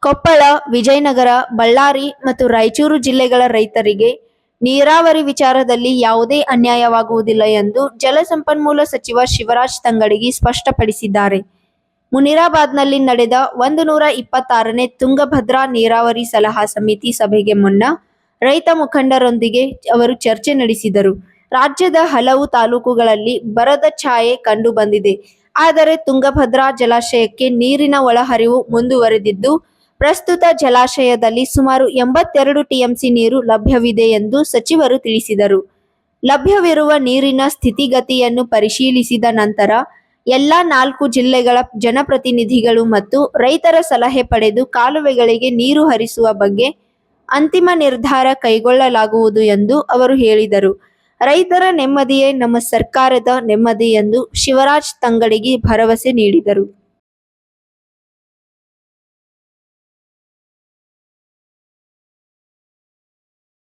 ಕೊಪ್ಪಳ, ವಿಜಯನಗರ, ಬಳ್ಳಾರಿ ಮತ್ತು ರಾಯಚೂರು ಜಿಲ್ಲೆಗಳ ರೈತರಿಗೆ ನೀರಾವರಿ ವಿಚಾರದಲ್ಲಿ ಯಾವುದೇ ಅನ್ಯಾಯವಾಗುವುದಿಲ್ಲ ಎಂದು ಜಲಸಂಪನ್ಮೂಲ ಸಚಿವ ಶಿವರಾಜ್ ತಂಗಡಗಿ ಸ್ಪಷ್ಟಪಡಿಸಿದ್ದಾರೆ. ಮುನಿರಾಬಾದ್ನಲ್ಲಿ ನಡೆದ 126ನೇ ತುಂಗಭದ್ರಾ ನೀರಾವರಿ ಸಲಹಾ ಸಮಿತಿ ಸಭೆಗೆ ಮುನ್ನ ರೈತ ಮುಖಂಡರೊಂದಿಗೆ ಅವರು ಚರ್ಚೆ ನಡೆಸಿದರು. ರಾಜ್ಯದ ಹಲವು ತಾಲೂಕುಗಳಲ್ಲಿ ಬರದ ಛಾಯೆ ಕಂಡು ಬಂದಿದೆ. ಆದರೆ ತುಂಗಭದ್ರಾ ಜಲಾಶಯಕ್ಕೆ ನೀರಿನ ಒಳಹರಿವು ಮುಂದುವರೆದಿದ್ದು, ಪ್ರಸ್ತುತ ಜಲಾಶಯದಲ್ಲಿ ಸುಮಾರು 82 ಟಿಎಂಸಿ ನೀರು ಲಭ್ಯವಿದೆ ಎಂದು ಸಚಿವರು ತಿಳಿಸಿದರು. ಲಭ್ಯವಿರುವ ನೀರಿನ ಸ್ಥಿತಿಗತಿಯನ್ನು ಪರಿಶೀಲಿಸಿದ ನಂತರ ಎಲ್ಲಾ 4 ಜಿಲ್ಲೆಗಳ ಜನಪ್ರತಿನಿಧಿಗಳು ಮತ್ತು ರೈತರ ಸಲಹೆ ಪಡೆದು ಕಾಲುವೆಗಳಿಗೆ ನೀರು ಹರಿಸುವ ಬಗ್ಗೆ ಅಂತಿಮ ನಿರ್ಧಾರ ಕೈಗೊಳ್ಳಲಾಗುವುದು ಎಂದು ಅವರು ಹೇಳಿದರು. ರೈತರ ನೆಮ್ಮದಿಯೇ ನಮ್ಮ ಸರ್ಕಾರದ ನೆಮ್ಮದಿ ಎಂದು ಶಿವರಾಜ್ ತಂಗಡಗಿ ಭರವಸೆ ನೀಡಿದರು.